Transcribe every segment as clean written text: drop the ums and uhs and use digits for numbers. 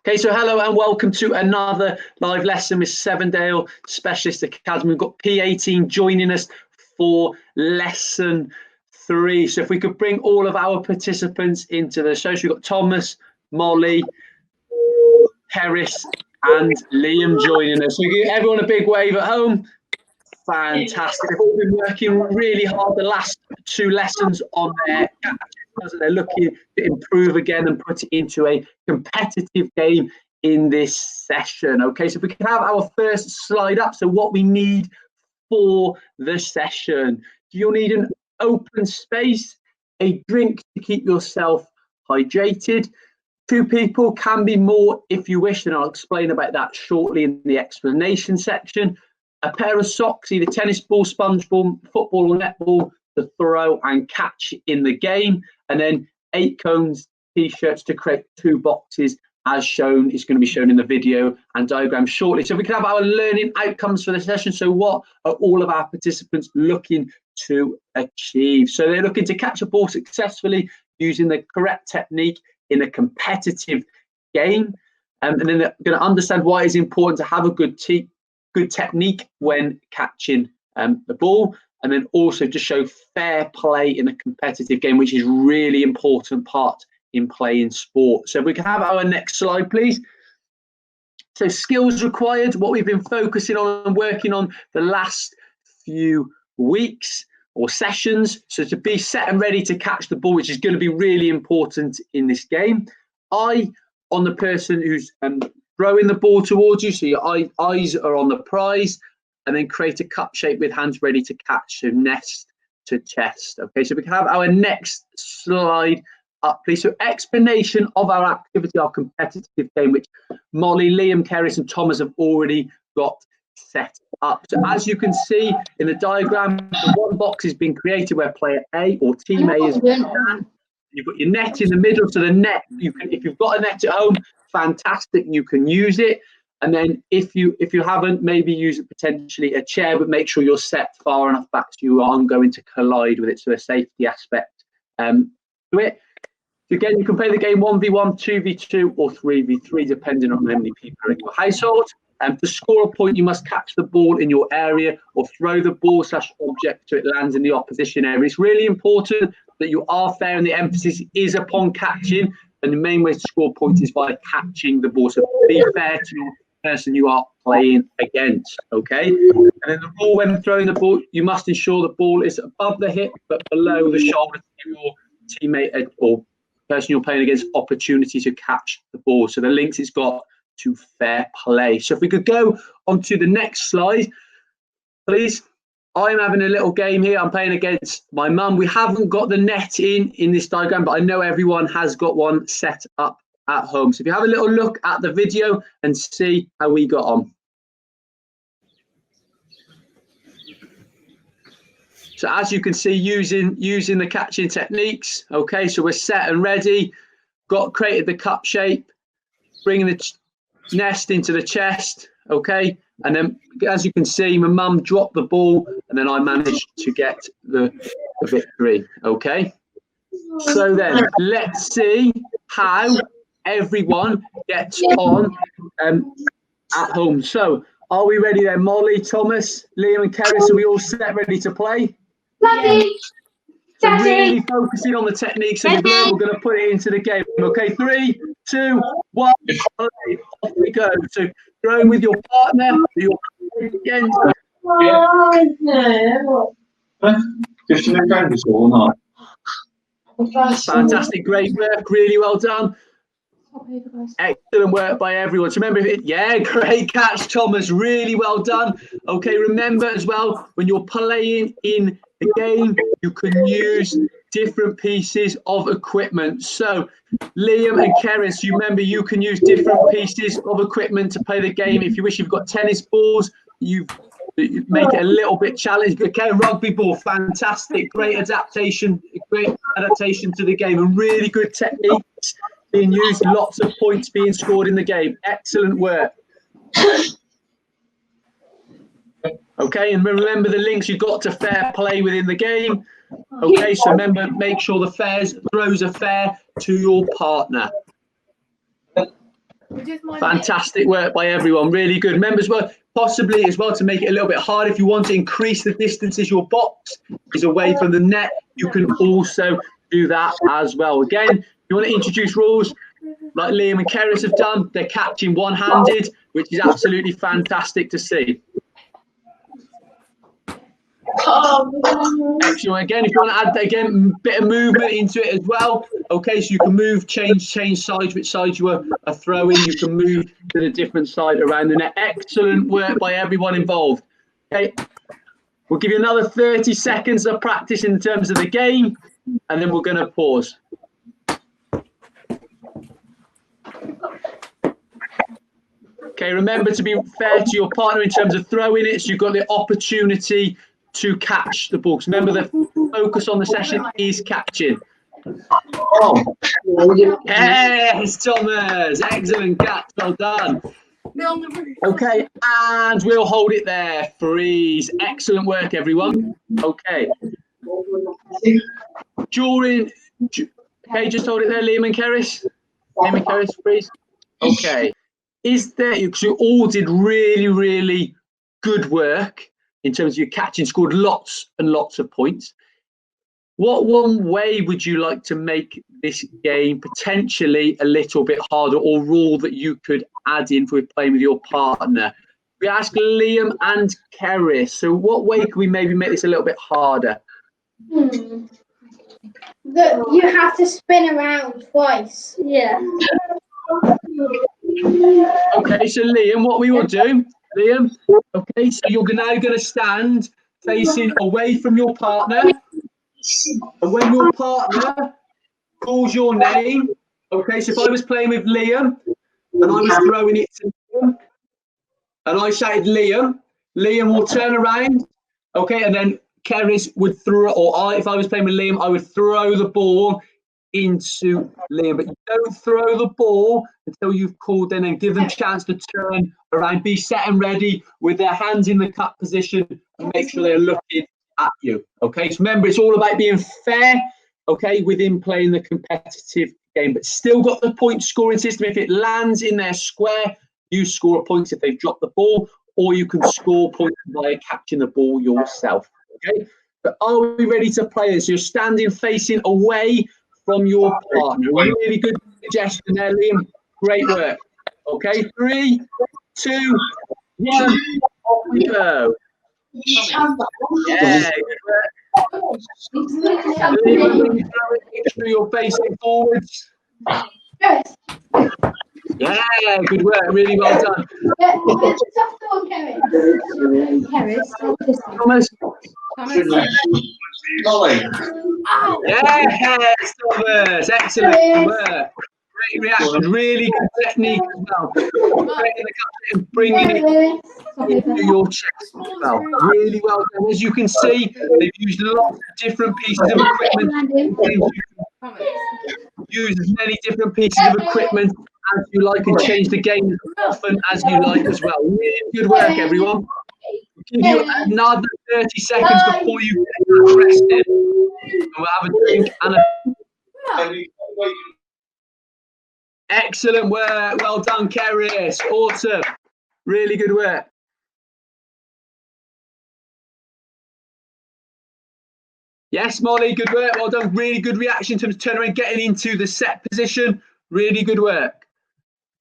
Okay, so hello and welcome to another live lesson with Sevendale Specialist Academy. We've got P18 joining us for lesson 3. So if we could bring all of our participants into the show. So we've got Thomas, Mollie, Cerys and Liam joining us. So give everyone a big wave at home. Fantastic. They've all been working really hard the last 2 lessons on their catches. They're looking to improve again and put it into a competitive game in this session. Okay, so if we can have our first slide up. So what we need for the session. You'll need an open space, a drink to keep yourself hydrated. 2 people, can be more if you wish, and I'll explain about that shortly in the explanation section. A pair of socks, either tennis ball, sponge ball, football or netball, to throw and catch in the game. And then 8 cones, t-shirts to create 2 boxes as shown. Is going to be shown in the video and diagram shortly. So we can have our learning outcomes for the session. So what are all of our participants looking to achieve? So they're looking to catch a ball successfully using the correct technique in a competitive game. And then they're going to understand why it's important to have a good technique when catching the ball, and then also to show fair play in a competitive game, which is really important part in playing sport. So we can have our next slide, please. So skills required, what we've been focusing on and working on the last few weeks or sessions. So to be set and ready to catch the ball, which is going to be really important in this game. Eye on the person who's throwing the ball towards you, so your eyes are on the prize, and then create a cup shape with hands ready to catch, so nest to chest. Okay, so we can have our next slide up, please. So explanation of our activity, our competitive game, which Mollie, Liam, Cerys and Thomas have already got set up. So as you can see in the diagram, the one box has been created where player A or team A is. You've got your net in the middle, so the net, you can, if you've got a net at home, fantastic, you can use it. And then if you haven't, maybe use it potentially a chair, but make sure you're set far enough back so you aren't going to collide with it, so a safety aspect to it. So again, you can play the game 1v1, 2v2 or 3v3 depending on how many people are in your household. To score a point, you must catch the ball in your area or throw the ball / object so it lands in the opposition area. It's really important that you are fair, and the emphasis is upon catching. And the main way to score points is by catching the ball. So be fair to the person you are playing against. Okay. And then the ball, when throwing the ball, you must ensure the ball is above the hip but below the shoulder to give your teammate or person you're playing against opportunity to catch the ball. So the links it's got to fair play. So if we could go on to the next slide, please. I'm having a little game here. I'm playing against my mum. We haven't got the net in this diagram, but I know everyone has got one set up at home. So if you have a little look at the video and see how we got on. So as you can see, using the catching techniques. Okay, so we're set and ready. Created the cup shape, bringing the nest into the chest. Okay, and then as you can see, my mum dropped the ball and then I managed to get the victory. Okay, so then let's see how everyone gets on at home. So are we ready then? Mollie, Thomas, Liam and Cerys, are we all set, ready to play? Daddy. So really focusing on the techniques of the game, we're going to put it into the game. Okay, 3, 2, 1, play. Off we go. So throwing with your partner, your against. Fantastic, great work, really well done. Excellent work by everyone. So remember, yeah, great catch, Thomas, really well done. Okay, remember as well, when you're playing in the game, you can use different pieces of equipment. So Liam and Cerys, you remember you can use different pieces of equipment to play the game. If you wish, you've got tennis balls, you make it a little bit challenging. Okay, rugby ball, fantastic, great adaptation to the game, and really good techniques being used, lots of points being scored in the game. Excellent work. Okay, and remember the links you've got to fair play within the game. Okay, so remember, make sure the throws are fair to your partner. Fantastic work by everyone. Really good. Remember as well, possibly as well, to make it a little bit harder, if you want to increase the distances your box is away from the net, you can also do that as well. Again, if you want to introduce rules like Liam and Cerys have done, they're catching one-handed, which is absolutely fantastic to see. Excellent. Again, if you want to add again a bit of movement into it as well, okay, so you can move, change sides, which side you are throwing, you can move to the different side around the net. Excellent work by everyone involved. Okay, we'll give you another 30 seconds of practice in terms of the game, and then we're going to pause. Okay, remember to be fair to your partner in terms of throwing it, so you've got the opportunity to catch the ball. Remember, the focus on the session is catching. Oh, yes, Thomas, excellent catch, well done. Okay, and we'll hold it there. Freeze. Excellent work, everyone. Okay. Okay, just hold it there, Liam and Cerys. Liam and Cerys, freeze. Okay. Is there, because you all did really, really good work in terms of your catching, scored lots and lots of points. What one way would you like to make this game potentially a little bit harder, or rule that you could add in for playing with your partner? We ask Liam and Cerys. So what way could we maybe make this a little bit harder? That you have to spin around twice. Yeah. Okay, so Liam, what we will do, Liam, okay, so you're now going to stand facing away from your partner. And when your partner calls your name, okay, so if I was playing with Liam and I was throwing it to Liam and I shouted Liam, Liam will turn around, okay, and then Cerys would throw, or if I was playing with Liam, I would throw the ball into Liam, but you don't throw the ball until you've called in, and give them a chance to turn around, be set and ready with their hands in the cut position, and make sure they're looking at you. Okay, so remember, it's all about being fair, okay, within playing the competitive game, but still got the point scoring system. If it lands in their square, you score points if they've dropped the ball, or you can score points by catching the ball yourself. Okay, but are we ready to play this? You're standing facing away from your partner. Really good suggestion there, Liam. Great work. Okay, 3, 2, 1, off we go. Yeah, good work. Liam, when you throw it, make sure you're facing forwards. Yeah, good work. Really well done. Thomas. Mollie. Yes, Thomas. Excellent work. Great reaction. Really good technique as well. And bringing it into your chest as well. Really well done. As you can see, they've used lots of different pieces of equipment. Use as many different pieces of equipment as you like, and change the game as often as you like as well. Really good work, everyone. We'll give you another 30 seconds before you get rested. We'll have a drink and a... Excellent work. Well done, Cerys. Awesome. Really good work. Yes, Mollie, good work. Well done. Really good reaction in terms of turning around, getting into the set position. Really good work.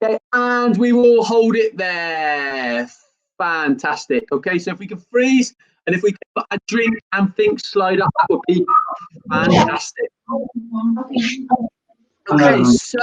Okay, and we will hold it there. Fantastic. Okay, so if we can freeze, and if we can put a drink and things slide up, that would be fantastic. Okay, so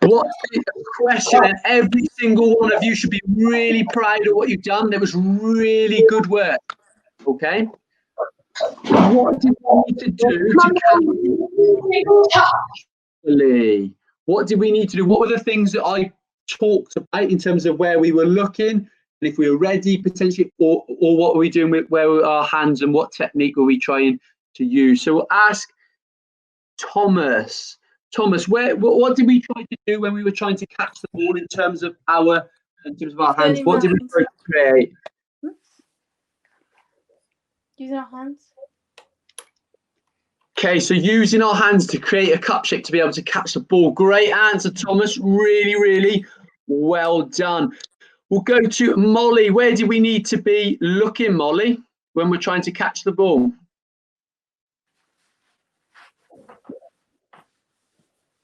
what's the question? And every single one of you should be really proud of what you've done. There was really good work. Okay. What did we need to do to What did we need to do? What were the things that I talked about in terms of where we were looking, and if we were ready potentially, or what were we doing with where were our hands, and what technique were we trying to use? So we'll ask Thomas. Thomas, what did we try to do when we were trying to catch the ball in terms of our hands? What did we try to create? Using our hands. Okay, so using our hands to create a cup shape to be able to catch the ball. Great answer, Thomas. Really, really well done. We'll go to Mollie. Where do we need to be looking, Mollie, when we're trying to catch the ball?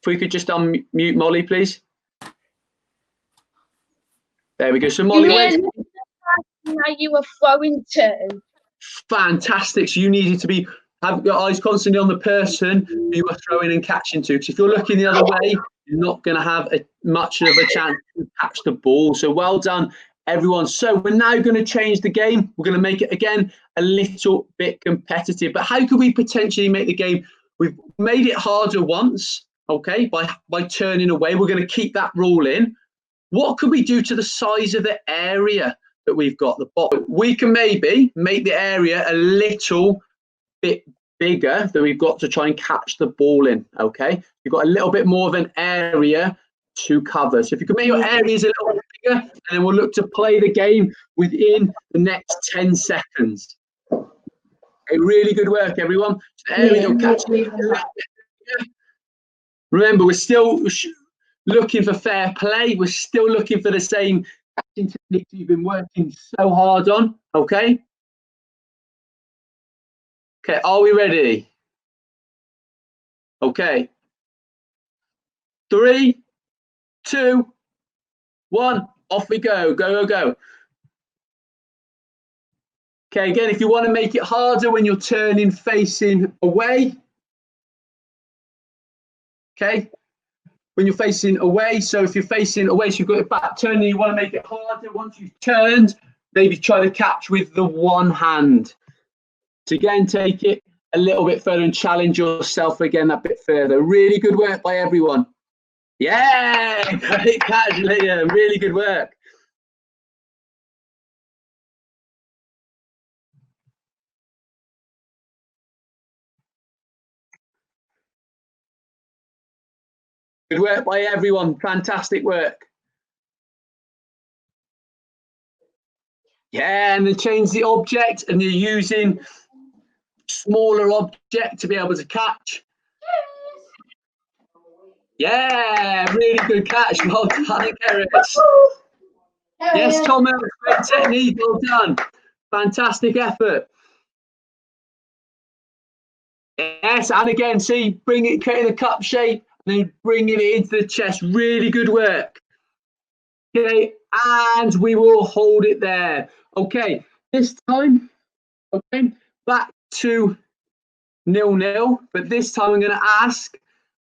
If we could just unmute Mollie, please. There we go. So Mollie, where you were throwing to. Fantastic. So you needed to be have your eyes constantly on the person you are throwing and catching to. Because if you're looking the other way, you're not going to have much of a chance to catch the ball. So well done, everyone. So we're now going to change the game. We're going to make it again a little bit competitive. But how could we potentially make the game? We've made it harder once, okay, by turning away. We're going to keep that rule in. What could we do to the size of the area that we've got? The bottom? We can maybe make the area a little bit bigger than we've got to try and catch the ball in. Okay, you've got a little bit more of an area to cover. So if you can make your areas a little bit bigger, and then we'll look to play the game within the next 10 seconds. Okay, really good work, everyone. So there we go. Catch it a little bit bigger. Remember, we're still looking for fair play. We're still looking for the same catching techniques you've been working so hard on. Okay. Okay, are we ready? Okay. 3, 2, 1. Off we go. Go, go, go. Okay, again, if you want to make it harder when you're turning facing away. Okay. When you're facing away, so if you're facing away, so you've got it back turning, you want to make it harder. Once you've turned, maybe try to catch with the one hand. So again, take it a little bit further and challenge yourself again that bit further. Really good work by everyone. Yeah, great catch, Liam. Really good work. Good work by everyone. Fantastic work. Yeah, and then change the object, and you're using smaller object to be able to catch. Yeah, really good catch. Well done, Cerys. Yes, Thomas, great technique. Well done. Fantastic effort. Yes, and again, see, bring it, creating the cup shape, and then bringing it into the chest. Really good work. Okay, and we will hold it there. Okay, this time, okay, back to 0-0, but this time I'm going to ask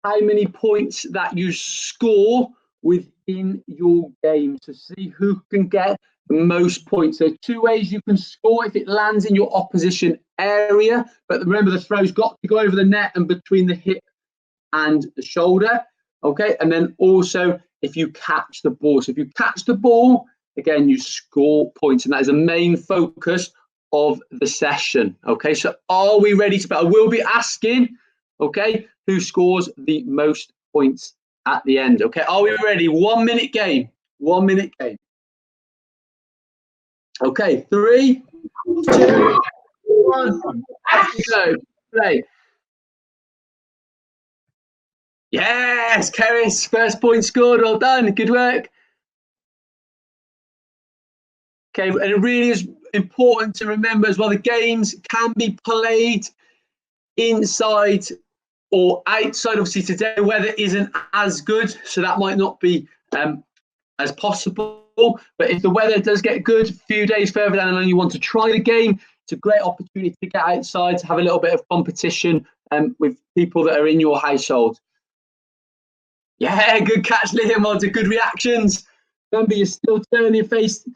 how many points that you score within your game to see who can get the most points. There are 2 ways you can score if it lands in your opposition area, but remember the throw's got to go over the net and between the hip and the shoulder. Okay, and then also if you catch the ball. So if you catch the ball, again, you score points, and that is the main focus of the session. Okay, so are we ready to play? I will be asking, okay, who scores the most points at the end. Okay, are we ready? 1 minute game. 1 minute game. Okay, 3, 2, 1. Go. Play. Yes, Cerys, first point scored. Well done. Good work. Okay, and it really is important to remember as well, the games can be played inside or outside. Obviously today the weather isn't as good, so that might not be as possible, but if the weather does get good a few days further down the line, you want to try the game, it's a great opportunity to get outside, to have a little bbit of competition with people that are in your household. Yeah, good catch, Liam. Well, good reactions. Remember, you're still turning your face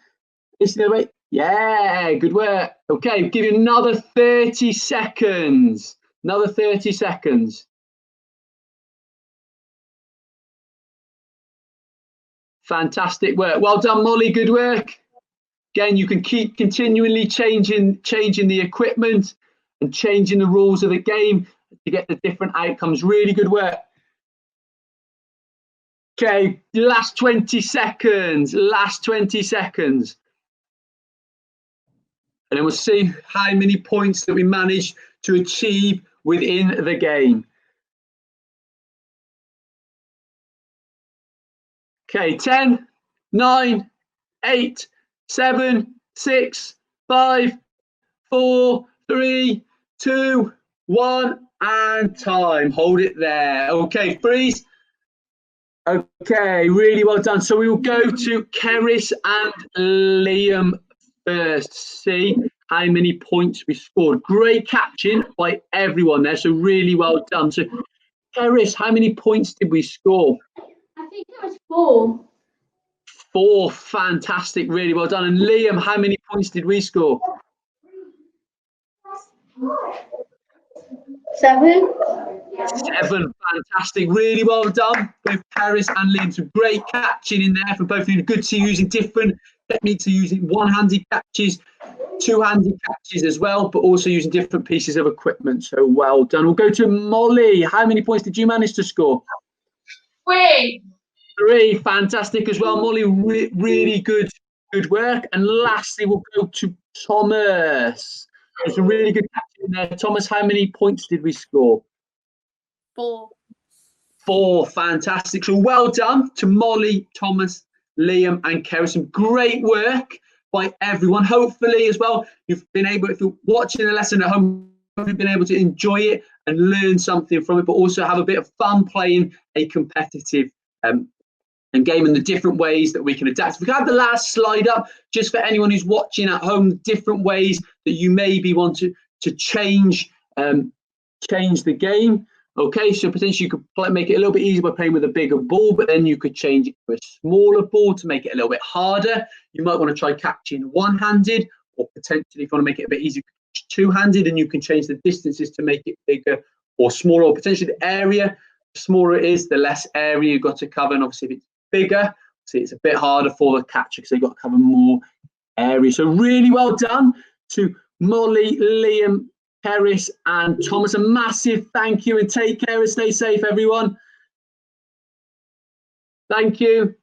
away. Yeah, good work. Okay, give you another 30 seconds. Another 30 seconds. Fantastic work. Well done, Mollie. Good work. Again, you can keep continually changing the equipment and changing the rules of the game to get the different outcomes. Really good work. Okay, last 20 seconds. Last 20 seconds. And then we'll see how many points that we managed to achieve within the game. Okay, 10, 9, 8, 7, 6, 5, 4, 3, 2, 1, and time. Hold it there. Okay, freeze. Okay, really well done. So we will go to Cerys and Liam first. See how many points we scored. Great catching by everyone there. So really well done. So Cerys, how many points did we score? I think it was 4. 4. Fantastic. Really well done. And Liam, how many points did we score? 7. 7. Fantastic. Really well done. Both Cerys and Liam. Some great catching in there for both of you. Good to see you using different techniques of using one-handed catches, two-handed catches as well, but also using different pieces of equipment. So well done. We'll go to Mollie. How many points did you manage to score? 3. 3. Fantastic as well, Mollie. Really good work. And lastly, we'll go to Thomas. It's a really good catching in there. Thomas, how many points did we score? 4. 4. Fantastic. So well done to Mollie, Thomas, Liam and Cerys. Some great work by everyone. Hopefully as well, you've been able, if you're watching the lesson at home, you've been able to enjoy it and learn something from it, but also have a bit of fun playing a competitive and game in the different ways that we can adapt. We can have the last slide up just for anyone who's watching at home, different ways that you maybe want to change the game. Okay, so potentially you could make it a little bit easier by playing with a bigger ball, but then you could change it to a smaller ball to make it a little bit harder. You might want to try catching one-handed, or potentially if you want to make it a bit easier, two-handed, and you can change the distances to make it bigger or smaller, or potentially the area. The smaller it is, the less area you've got to cover, and obviously if it's bigger, see, it's a bit harder for the catcher because they've got to cover more area. So really well done to Mollie, Liam, Cerys and Thomas. A massive thank you, and take care and stay safe, everyone. Thank you.